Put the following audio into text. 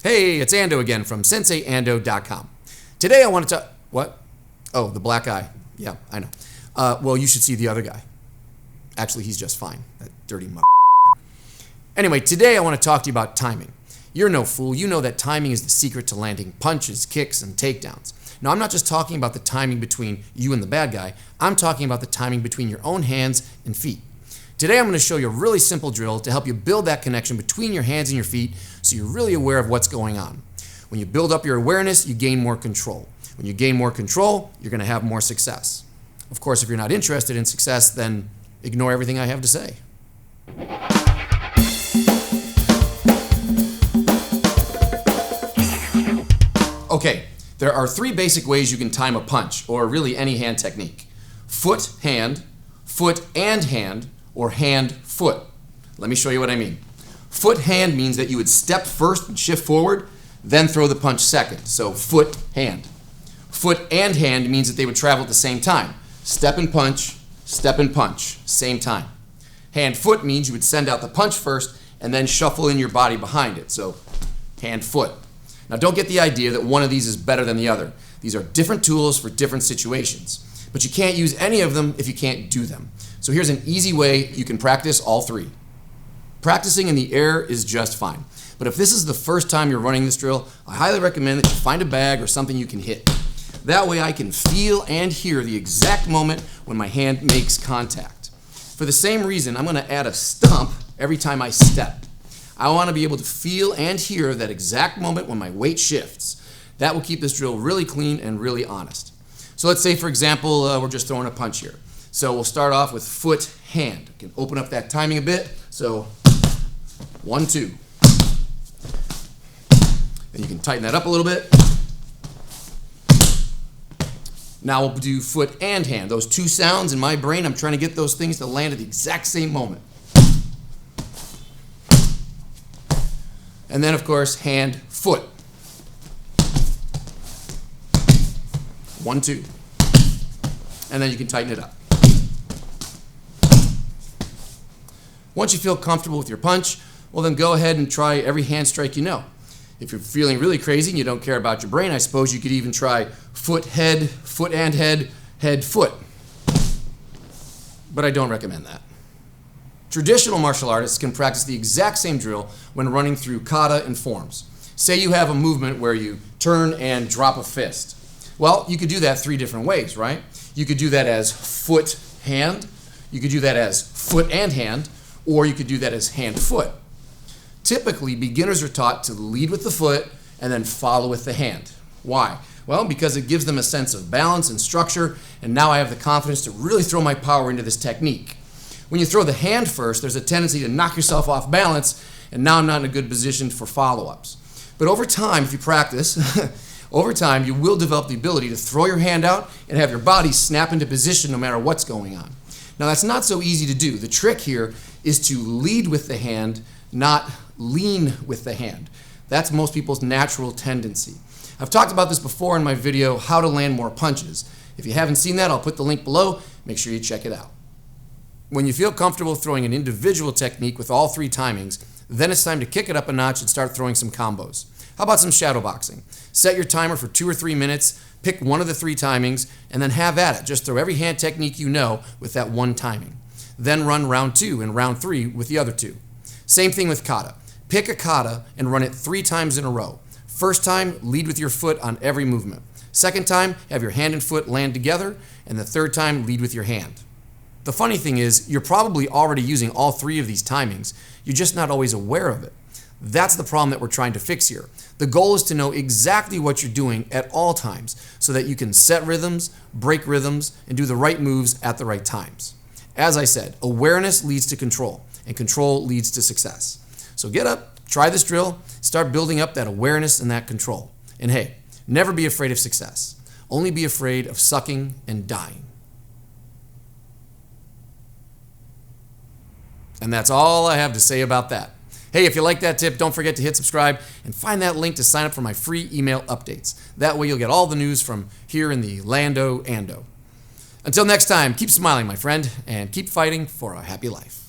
Hey, it's Ando again from SenseiAndo.com. Today I want to talk... What? Oh, the black guy. Yeah, I know. Well, you should see the other guy. Actually, he's just fine. That dirty mother. Anyway, today I want to talk to you about timing. You're no fool. You know that timing is the secret to landing punches, kicks, and takedowns. Now, I'm not just talking about the timing between you and the bad guy. I'm talking about the timing between your own hands and feet. Today, I'm going to show you a really simple drill to help you build that connection between your hands and your feet so you're really aware of what's going on. When you build up your awareness, you gain more control. When you gain more control, you're going to have more success. Of course, if you're not interested in success, then ignore everything I have to say. Okay, there are three basic ways you can time a punch, or really any hand technique. Foot, hand, foot and hand, or hand, foot. Let me show you what I mean. Foot, hand means that you would step first and shift forward, then throw the punch second. So foot, hand. Foot and hand means that they would travel at the same time. Step and punch, same time. Hand, foot means you would send out the punch first and then shuffle in your body behind it. So hand, foot. Now don't get the idea that one of these is better than the other. These are different tools for different situations. But you can't use any of them if you can't do them. So here's an easy way you can practice all three. Practicing in the air is just fine. But if this is the first time you're running this drill, I highly recommend that you find a bag or something you can hit. That way I can feel and hear the exact moment when my hand makes contact. For the same reason, I'm going to add a stomp every time I step. I want to be able to feel and hear that exact moment when my weight shifts. That will keep this drill really clean and really honest. So let's say, for example, we're just throwing a punch here. So we'll start off with foot, hand. I can open up that timing a bit. So 1, 2. Then you can tighten that up a little bit. Now we'll do foot and hand. Those two sounds in my brain, I'm trying to get those things to land at the exact same moment. And then, of course, hand, foot. 1, 2. And then you can tighten it up. Once you feel comfortable with your punch, well then go ahead and try every hand strike you know. If you're feeling really crazy and you don't care about your brain, I suppose you could even try foot and head, foot. But I don't recommend that. Traditional martial artists can practice the exact same drill when running through kata and forms. Say you have a movement where you turn and drop a fist. Well, you could do that three different ways, right? You could do that as foot, hand. You could do that as foot and hand, or you could do that as hand, foot. Typically, beginners are taught to lead with the foot and then follow with the hand. Why? Well, because it gives them a sense of balance and structure, and now I have the confidence to really throw my power into this technique. When you throw the hand first, there's a tendency to knock yourself off balance, and now I'm not in a good position for follow-ups. But over time, if you practice, over time you will develop the ability to throw your hand out and have your body snap into position no matter what's going on. Now that's not so easy to do. The trick here is to lead with the hand, not lean with the hand. That's most people's natural tendency. I've talked about this before in my video, How to Land More Punches. If you haven't seen that, I'll put the link below. Make sure you check it out. When you feel comfortable throwing an individual technique with all three timings, then it's time to kick it up a notch and start throwing some combos. How about some shadow boxing? Set your timer for 2 or 3 minutes, pick one of the three timings, and then have at it. Just throw every hand technique you know with that one timing. Then run round 2 and round 3 with the other 2. Same thing with kata. Pick a kata and run it 3 times in a row. First time, lead with your foot on every movement. Second time, have your hand and foot land together, and the third time, lead with your hand. The funny thing is, you're probably already using all 3 of these timings. You're just not always aware of it. That's the problem that we're trying to fix here. The goal is to know exactly what you're doing at all times so that you can set rhythms, break rhythms, and do the right moves at the right times. As I said, awareness leads to control, and control leads to success. So get up, try this drill, start building up that awareness and that control. And hey, never be afraid of success. Only be afraid of sucking and dying. And that's all I have to say about that. Hey, if you like that tip, don't forget to hit subscribe and find that link to sign up for my free email updates. That way you'll get all the news from here in the Lando Ando. Until next time, keep smiling, my friend, and keep fighting for a happy life.